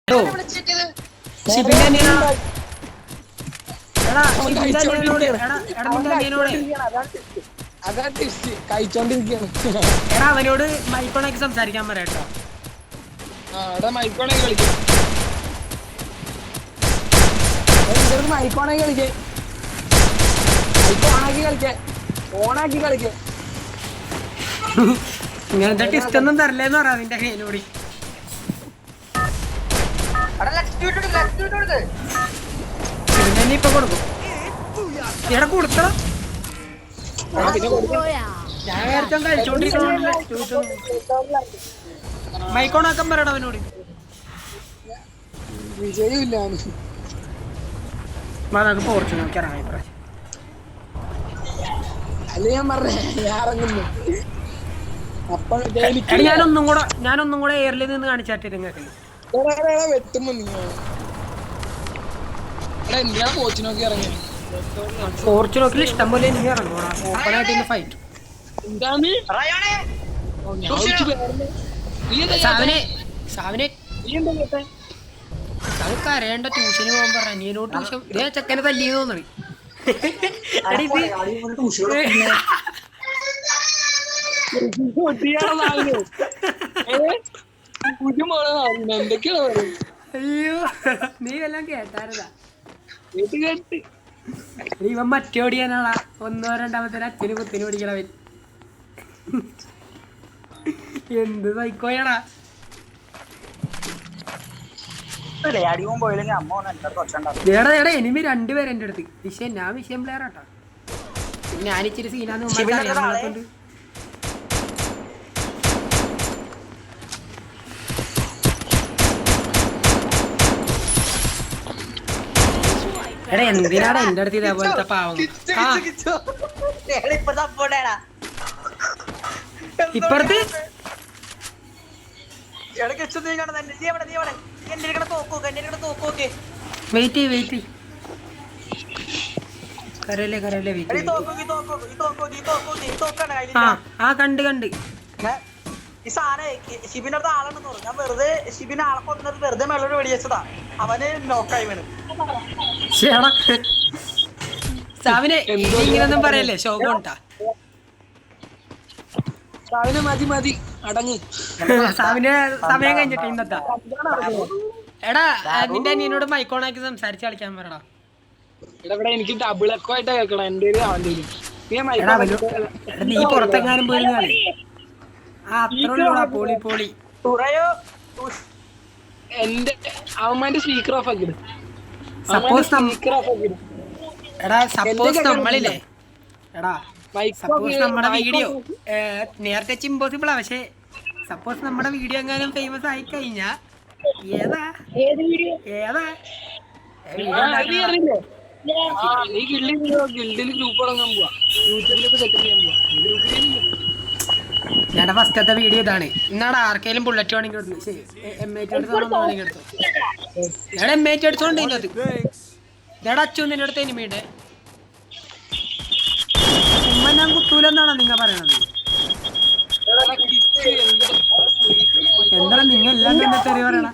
അവനോട് മൈക്കോണൊക്കെ സംസാരിക്കാൻ പറയാട്ടോ. മൈക്കോണൊക്കെ കളിക്കേ മൈക്കോണൊക്കെ കളിക്കേ മൈക്കോണാക്കി കളിക്കേ ഓണാക്കി കളിക്കേ. ഇങ്ങനത്തെ ടിസ്റ്റ് ഒന്നും തരില്ലെന്ന് പറയാ നിന്റെ കയ്യിലൂടി. ഇപ്പൊ കൊടുക്കും ഇവിടെ കൊടുത്തോ. ഞാൻ നേരത്തെ കഴിച്ചോണ്ടിരിക്കണ മൈക്കോണാക്കാൻ പറയണം അവനോട്. വിജയമില്ല നമുക്ക് പോർച്ചു നോക്കിയാ പ്രാവശ്യം. അല്ല ഞാൻ പറഞ്ഞേ ഞാൻ ഇറങ്ങുന്നു. ഞാനൊന്നും കൂടെ എയറിൽ നിന്ന് കാണിച്ചാട്ട് നിങ്ങൾക്ക് വെട്ടുമ്പോ എന്തിനാ കോച്ചിനോക്കി ഇറങ്ങി. പോർച്ചുഗൽ ഇഷ്ടം പോലെ എനിക്ക് ഇറങ്ങണം ഓപ്പണായിട്ട് ഫൈറ്റ്. കരയേണ്ട ട്യൂഷന് പോകാൻ പറഞ്ഞ അനിയനോട് ട്യൂഷൻ ഇതേ ചെക്കനെ തല്ലിന്ന് തോന്നണി. അയ്യോ നീ എല്ലാം കേട്ടാരതാ. ഇവൻ മറ്റേ ഓടിയാനാളാ. ഒന്നോ രണ്ടാമത്തെ അച്ഛന് കുത്തിന് ഓടിക്കണവൻ. എന്ത് സൈക്കോയാടാ. എടാ എനിമി രണ്ടുപേരെ എന്റെ അടുത്ത്. വിഷയം ഞാൻ വിഷയം പ്ലെയർ ആട്ടാ. ഞാനിച്ചിരി സീനാന്ന് മുമ്പ്. എടാ എന്തിനാടാ എന്റെ അടുത്ത് ഇതേപോലത്തെ പാവം. ഇപ്പഴത്തെ വെയിറ്റ് കരല്ലേ ആ കണ്ട് ഈ സാധനം ഷിബിന്റെ അടുത്ത് ആളെന്ന് പറഞ്ഞു. ഞാൻ വെറുതെ ഷിബിനെ ആളെ കൊന്നത് വെറുതെ മെള്ളോട് വെടിവെച്ചതാ. അവന് നോക്കായി വീണ്. സാവിനെ ഇങ്ങനൊന്നും പറയല്ലേ ശോകം ഉണ്ടാ. മതി അടങ്ങ്. സാവിന് സമയം കഴിഞ്ഞിട്ട് ഇന്നത്തെ. എടാ നിന്റെ അനിയനോട് മൈക്കോണാക്കി സംസാരിച്ച് കളിക്കാൻ പറയടാ. എനിക്ക് ഡബിൾ എക്കോ ആയിട്ടാ കേൾക്കണം. എന്റെ നീ പുറത്തെങ്ങാനും പോയി അത്ര പോളി എന്റെ അവന്മാരുടെ സ്പീക്കർ ഓഫ് ആക്കി. സപ്പോസ് നമ്മളില്ലേ സപ്പോസ് നമ്മുടെ വീഡിയോ നേരത്തെ ഇമ്പോസിബിളാ. പക്ഷെ സപ്പോസ് നമ്മുടെ വീഡിയോ എങ്ങാനും ഫേമസ് ആയി കഴിഞ്ഞാ ഏതാ ഞാൻ ഫസ്റ്റത്തെ വീഡിയോ ഇതാണ്. ഇന്നാടെ ആർക്കെങ്കിലും ബുള്ളറ്റ് വേണമെങ്കിൽ എടുത്തു. എം8 എടുത്തോണ്ട് ഞാൻ എം8 എടുത്തോണ്ട് ഇതേടാ അച്ചു നിന്റെ അടുത്ത് എനിമീണ്ട്. ഉമ്മ ഞാൻ കുത്തൂലെന്നാണോ നിങ്ങ പറയണത്? എന്താ നിങ്ങ എല്ലാം തന്നെ തെറി പറയണ.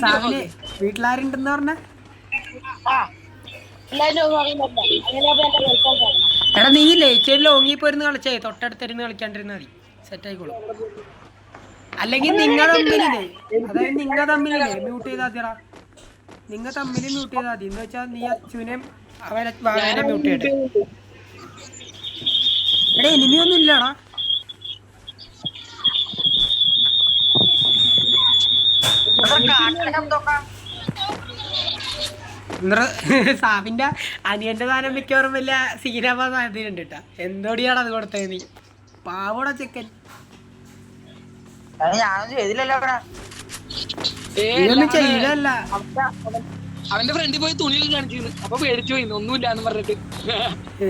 സാവിന് വീട്ടിലാരുണ്ടെന്ന് പറഞ്ഞ എടാ നീ ലേറ്റ് ലോങ്ങി പോയിരുന്ന് കളിച്ചേ. തൊട്ടടുത്തിരുന്ന് കളിക്കാണ്ടിരുന്ന മതി. സെറ്റ് ആയിക്കോളും. അല്ലെങ്കിൽ നിങ്ങൾ തമ്മിലില്ലേ മ്യൂട്ട് ചെയ്താ മതിയടാ. നിങ്ങൾ തമ്മിൽ മ്യൂട്ട് ചെയ്താൽ മതി. എന്ന് വെച്ചാൽ നീ അച്ഛനെയും അവനെ മ്യൂട്ട് ചെയ്യട്ടെ. എടാ എനിമിയൊന്നും ഇല്ലടാ. സാബിന്റെ അനിയന്റെ സാധനം മിക്കവാറും വലിയ സീനാവാൻ സാധ്യതയുണ്ട് കേട്ടാ. എന്തോടിയാണ് അത് കൊടുത്തത് നീ പാവോടാ ചെക്കൻ. ഇതൊന്നും ചെയ്യില്ലല്ല. അവന്റെ ഫ്രണ്ടിൽ പോയി തുണിയിൽ കാണിച്ചിരുന്നു. അപ്പൊ പേടിച്ചു പോയി ഒന്നുമില്ലാന്ന് പറഞ്ഞിട്ട്.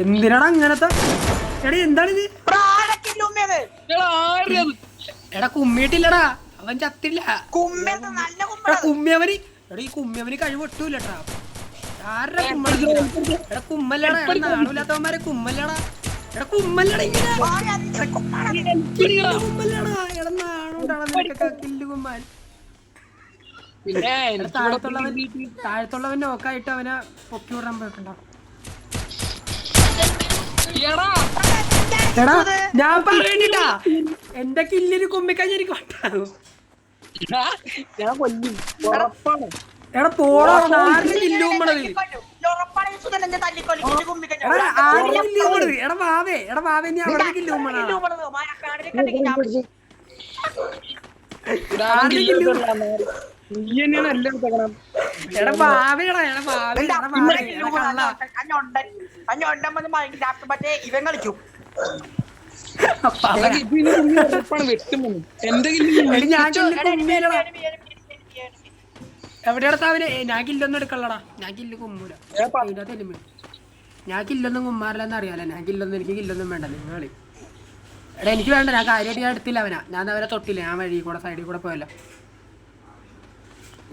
എന്തിനാടാ അങ്ങനത്തെ. എടാ എന്താണിത്? എടാ കുമ്മിയിട്ടില്ലടാ. അവൻ ചത്തില്ല. കുമ്മിയവന് എടാ ഈ കുമ്മിയവന് കഴിവൊട്ടൂല്ലട്ടാ. ആരുടെ കുമ്മ കുമ്മല്ലടാ. നാണൂല്ലാത്തവന്മാരെ കുമ്മല്ലടാ. എടാ കുമ്മല്ലടാ ഇങ്ങനെ കുമ്മല്ലടാ. എടാ നാണോ ബുദ്ധിമുട്ടാണ് നിനക്കൊക്കെ കില്ല് കുമ്മാൻ. പിന്നെ താഴത്തുള്ളവൻ നോക്കായിട്ട് അവനെ പൊക്കി വിടാൻ പോയിക്കണ്ട. എടാ ഞാൻ പറയണ്ടിട്ടാ, എന്റെ കില്ലിന് കുമ്മിക്കഴിഞ്ഞ എനിക്ക് വട്ടാകും. ഞാൻ കൊല്ലും ഉറപ്പാണ്. എടാ പോടാ, ആരുടെ കില്ല് കുമ്പണത്? എടാ ആരുടെ കില്ല് കുമ്പണത്? എടാ വാവേ നീ അവിടെ കില്ല് കുമ്പണ? ആരുടെ കില്ല് എടാ വാവേടാ, എടാ വാവേ, എടാ വാവേ, എടാ കള്ള. മറ്റേ ഇവൻ കളിക്കും. എവിടെയാണ് താവന്? ഞാൻ കില്ലൊന്നും എടുക്കള്ളടാ, ഞാൻ കില്ല് കുമ്മൂല. ഞാൻ കില്ലൊന്നും കുമ്മാറില്ലെന്ന് അറിയാലോ, ഞാൻ കില്ലൊന്നും, എനിക്ക് കില്ലൊന്നും വേണ്ട. നിങ്ങള് എടാ എനിക്ക് വേണ്ട, ഞാൻ കാര്യമായിട്ട് ഞാൻ എടുത്തില്ല അവനാ, ഞാൻ അവരെ തൊട്ടില്ല, ഞാൻ വഴി കൂടെ സൈഡിൽ കൂടെ പോയല്ലോ.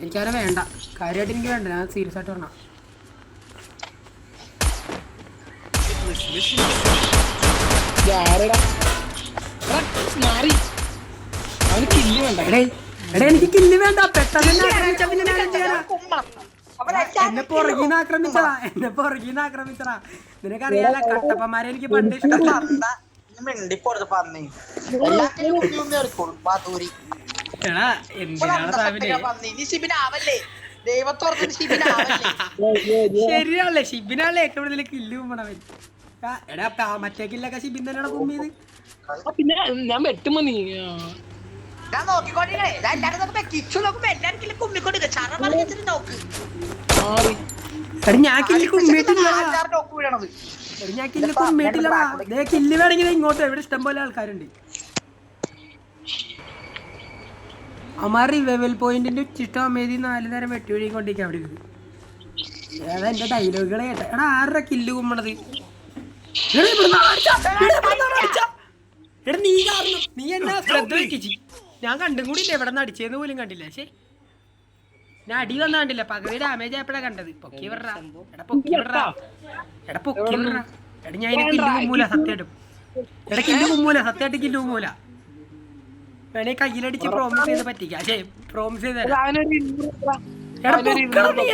എനിക്കവനെ വേണ്ട, കാര്യമായിട്ട് എനിക്ക് വേണ്ട, ഞാൻ സീരിയസ് ആയിട്ട് പറഞ്ഞ. എടാ എനിക്ക് കില്ല് വേണ്ട, പെട്ടെന്ന് എന്നെ പുറകീന്ന് ആക്രമിച്ചടാ. നിനക്കറിയാലോ കട്ടപ്പന്മാരെ എനിക്ക് പണ്ട് ഇഷ്ടം. എടാ എന്തിനാണ് ശരിയാണല്ലേ, ഷിബിനാണല്ലേ ഏറ്റവും കൂടുതൽ കില്ല് കുമ്പണവൻ. എടാ മറ്റേ കില്ലൊക്കെ ഷിബിൻ തന്നെയാണ് കുമ്മിയത്. പിന്നെ ഞാൻ വെട്ടുമ്പോ നീ ഞാൻ കില്ല് കുമ്മിട്ടില്ലടാ, ഞാൻ കില്ല് കുമ്മിട്ടില്ലടാ. കില്ല് വേണമെങ്കിൽ ഇങ്ങോട്ട്, എവിടെ ഇഷ്ടം പോലെ ആൾക്കാരുണ്ട്. അമാർ റിവൈവൽ പോയിന്റിന്റെ ഉച്ചിഷ്ടം അമേതി 4 നേരം വെട്ടിയൊഴുകൊണ്ടിരിക്കുക അവിടെ ഇരുന്ന്. ഏതാ എന്റെ ഡയലോഗുകളെ കേട്ടെ. എടാ ആരുടെ കില്ല് കുമ്മണത്? എടാ നീ കാരണം നീ എന്നാ ശ്രദ്ധ വെക്കിച്ച്. ഞാൻ കണ്ടും കൂടി ഇല്ല, എവിടെ നിന്ന് അടിച്ചതെന്ന് പോലും കണ്ടില്ല. പക്ഷേ ഞാൻ അടി വന്ന കണ്ടില്ല, പകുതി ഡാമേജ് ആയപ്പോഴാ കണ്ടത്. പൊക്കി വിടറാ, എടാ പൊക്കി വിടറാ, എടാ പൊക്കി വിടറാ. എടാ ഞാൻ അതിന് കില്ല് കുമ്മൂല സത്യമായിട്ടും. എടാ കില്ല് കുമ്മൂല സത്യമായിട്ട്, കില്ല് കുമ്മൂല. വേണേ കയ്യിലടിച്ച് പ്രോമിസ് ചെയ്ത് പറ്റിക്കാം. ശേ പ്രോമിസ് ചെയ്ത്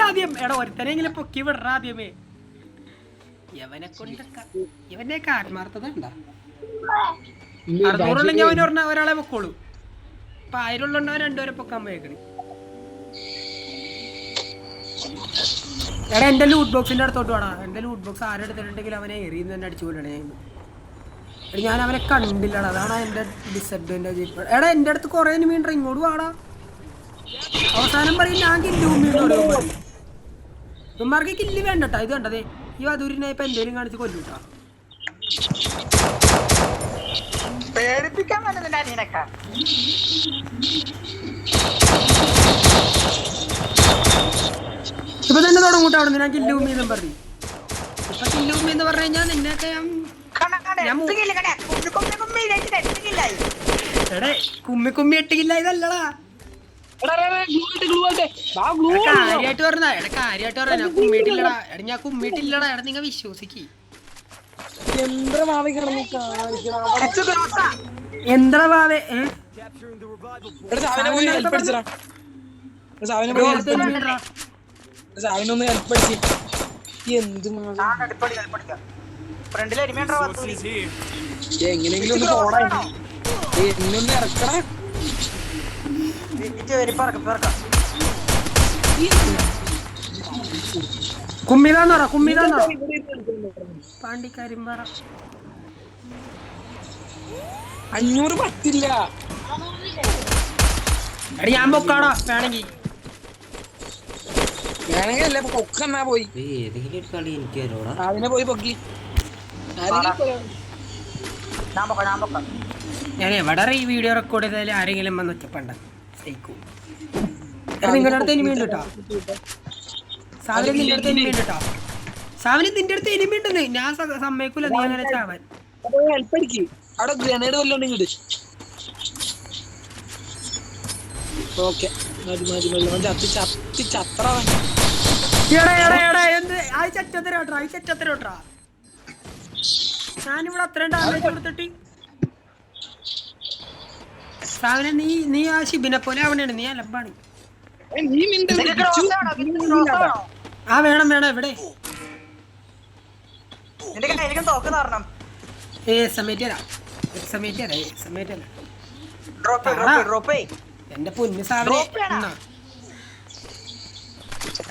ആദ്യം. എടാ ഒരുത്തനെങ്കിലും പൊക്കി വിടറാ ആദ്യമേ. യവനെ കൊണ്ടൊക്കെ ഇവന്റെയൊക്കെ ആത്മാർത്ഥത ഉണ്ടാ. 600 അവന് പറഞ്ഞ ഒരാളെ പൊക്കോളൂ. ഇപ്പൊ 1000 ഉള്ളവൻ 2 പേരെ പൊക്കാൻ പോയേക്കണ്. എടാ എന്റെ ലൂട്ട് ബോക്സിന്റെ അടുത്തോട്ട് വേടാ. എന്റെ ലൂട്ട് ബോക്സ് ആരെടുത്തിട്ടുണ്ടെങ്കിൽ അവനെ എറിയുന്ന തന്നെ അടിച്ചു പോലാണ് ഞാൻ അവനെ കണ്ടില്ലടാ, അതാണ് എന്റെ ഡിസഡ്വാൻറ്റേജ്. എടാ എന്റെ അടുത്ത് കുറെ എനിമീണ്ടോ, ഇങ്ങോട്ട് വാടാ. അവസാനം പറയും ഞാൻ കില്ല് കുമ്മിയോട്. ഇവന്മാർക്ക് കില്ല് വേണ്ടട്ടാ. ഇത് കണ്ടതേ, ഈ വധൂരിനെ ഇപ്പൊ എന്തേലും കാണിച്ച് കൊല്ലൂട്ടാ. ഇപ്പൊ തന്നെ തുടങ്ങൂട്ടോ അവിടെ നിന്ന് ഞാൻ കില്ല് കുമ്മിയെന്നും പറഞ്ഞു. ഇപ്പൊ കില്ല് കുമ്മി എന്ന് പറഞ്ഞു കഴിഞ്ഞാൽ നിന്നെയൊക്കെ എടേ കുമ്മി 8 കില്ല ഇതല്ലടാ. കാര്യായിട്ട് പറഞ്ഞ ഞാൻ കുമ്മിയിട്ടില്ലടാ. എടാ ഞാൻ കുമ്മിയിട്ടില്ലടാ. എടാ നിങ്ങ വിശ്വസിക്ക്. എന്താ ഭാവേ എങ്ങനെയെങ്കിലും ഒന്ന് പോടാ, എന്നൊന്ന് ഇറക്കണേ. കുമ്മിതാന്ന് പറ, കുമ്മിതാന്ന് പാണ്ടിക്കാരും പറ. 500 പറ്റില്ല. എടി ഞാൻ പൊക്കാടാ വേണമെങ്കിൽ. വേണമെങ്കിൽ അല്ലേ പൊക്കെന്നാ പോയി അതിനെ പോയി പൊക്കി. ഞാൻ എവിടെ ഈ വീഡിയോ റെക്കോർഡ് ചെയ്താലും ആരെങ്കിലും വന്ന് ഒറ്റപ്പണ്ട സൈക്കോ. നിങ്ങളുടെ അടുത്ത് എനിമി ഉണ്ട് കേട്ടോ. സാവിന് നിന്റെ അടുത്ത് എനിമി ഉണ്ട് കേട്ടോ. സാവിന് നിന്റെ അടുത്ത് എനിമി ഉണ്ടെന്ന് ഞാൻ സമ്മതിക്കൂല നീ അങ്ങനെ ചാവാൻ. അവിടെ ഗ്രനേഡ് വല്ലോണ്ട് ഇങ്ങോട്ട്. ഓക്കെ ഞാനിവിടെ അത്രയും ഡാമേജ് കൊടുത്തിട്ട് സാവന നീ ആ ഷിബിനെ പോലെ ആവണേണ്, നീ അലമ്പാണ്. നീ മിണ്ടരുത് നിനക്ക് ബിച്ചു. ക്രോസ് ആണോ? നിനക്ക് ക്രോസ് ആണോ? ആ വേണം എവിടെ നിന്റെ കയ്യിലേക്കും തോക്ക് തരണം. സമയത്തല്ല ഡ്രോപ്പ് എന്റെ പൊന്ന് സാവനെ. Drop ചെയ്യടാ. എന്നാ.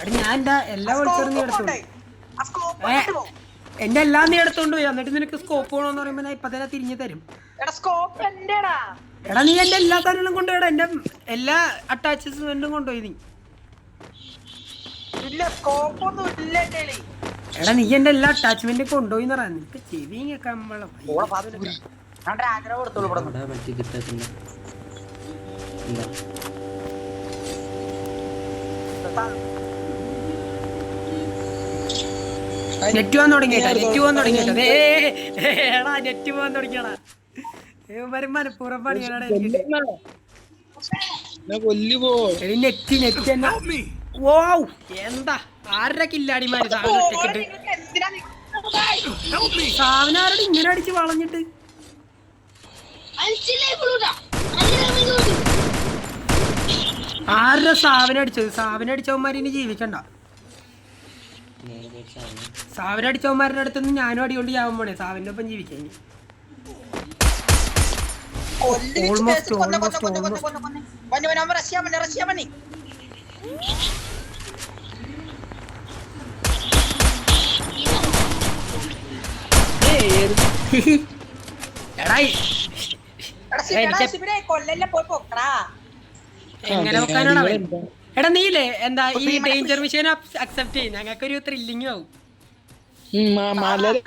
എടാ ഞാൻ എന്റെ എല്ലാ വിളിച്ചോറും നീ എടുത്തോണ്ട് പോയി. ആ സ്കോപ്പ് ഏ, ഇട്ട് പോ. എന്റെ എല്ലാം നീ എടുത്തോണ്ട് പോയി. എന്നിട്ട് നിനക്ക് സ്കോപ്പ് വേണോന്ന് പറയുമ്പോ ഞാൻ ഇപ്പൊ തന്നെ തിരിഞ്ഞു തരും. എടാ സ്കോപ്പ് എന്റെടാ. എടാ നീ എന്റെ എല്ലാ സാധനങ്ങളും കൊണ്ടുപോയടാ, എന്റെ എല്ലാ അറ്റാച്ച്മെന്റും കൊണ്ടുപോയി നീ. ഇല്ല സ്കോപ്പ് ഒന്നും ഇല്ല എന്റെ കയ്യില്. എടാ നീ എന്റെ എല്ലാ അറ്റാച്ച്മെന്റും കൊണ്ടുപോയി എന്ന് പറയാം. നിനക്ക് ചെവി കേൾക്കാൻ ഓളെ പാത്തു. ഞാൻ ഡ്രാഗനെ കൊടുത്തോളൂ ഇവിടെ നിന്ന്. മറ്റേ കിട്ടാത്തില്ല എന്താ നെറ്റ് പോകാൻ തുടങ്ങിയേട്ടാ. എടാ നെറ്റ് പോകാൻ തുടങ്ങിയടാ. മനപ്പൂർവ്വം പണിയാടാ എനിക്ക്. ഞാൻ കൊല്ലുപോ. എടി നെറ്റ് തന്നെ. വൗ എന്താ ആരുടെ കില്ലാടിമാര് സാധനം ഒറ്റക്കിട്ട്. നിങ്ങൾക്ക് എന്തിനാ നിങ്ങൾ- സാധനാരോട് ഇങ്ങനെ അടിച്ച് വളഞ്ഞിട്ട്. ആരുടെ സാവനടിച്ചത്? സാവനടിച്ചവന്മാരിനി ജീവിക്കണ്ട. നേരെ പേടിച്ചാണ് സാവനടിച്ചവന്മാരുടെ അടുത്തുനിന്ന് ഞാനും അടികൊണ്ട് ചാവാൻ പോണേ. സാവന്റെ ഒപ്പം ജീവിക്കാൻ ഇനി. കൊല്ല് വിച്ച് Almost, കേസ് കൊന്ന് almost, കൊന്ന് കൊന്ന് almost. കൊന്ന് കൊന്ന്. വന്ന് അവൻ റഷ്യ പണി. എടാ എടാ ശിബിനെ കൊല്ലല്ലേ പോയി പൊക്കടാ. എങ്ങനെ വെക്കാനാണ് അവൻ? എടാ നീലേ എന്താ ഈ ഡേഞ്ചർ മിഷൻ അക്സെപ്റ്റ് ചെയ്യും. ഞങ്ങൾക്കൊരു ത്രില്ലിങ് ആവും. മലരെ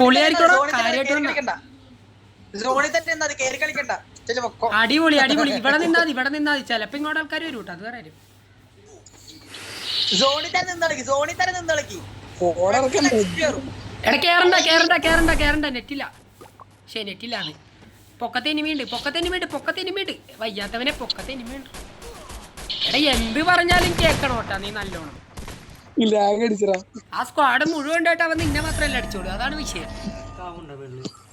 പൊളിയായിരിക്കോടാ, കാര്യായിട്ട് വന്നാ. സോണി തന്നെ നിന്നാ മതി, കേറി കളിക്കണ്ട. ചേച്ചി പൊക്കോ. അടിപൊളി. ഇവിടെ നിന്നാ മതി. ചിലപ്പോ ഇങ്ങോട്ട് ആൾക്കാർ വരും കേട്ടോ, അത് പറയാം. സോണി തന്നെ നിന്ന് കളിക്ക്. എടാ കേറണ്ട. നെറ്റില്ല. ശരി നെറ്റില്ലാണ്. പൊക്കത്തെനിമീണ്ട്. വയ്യാത്തവനെ പൊക്കത്തെനിമീണ്ട്. എടാ എന്ത് പറഞ്ഞാലും കേക്കണം കേട്ടാ നീ നല്ലോണം. ലാഗ് അടിച്ചടാ. ആ സ്ക്വാഡ് മുഴുവൻ ഉണ്ടായിട്ട് അവൻ നിന്നെ മാത്രമല്ല അടിച്ചോളൂ, അതാണ് വിഷയം. കാവുണ്ടോ വെള്ളി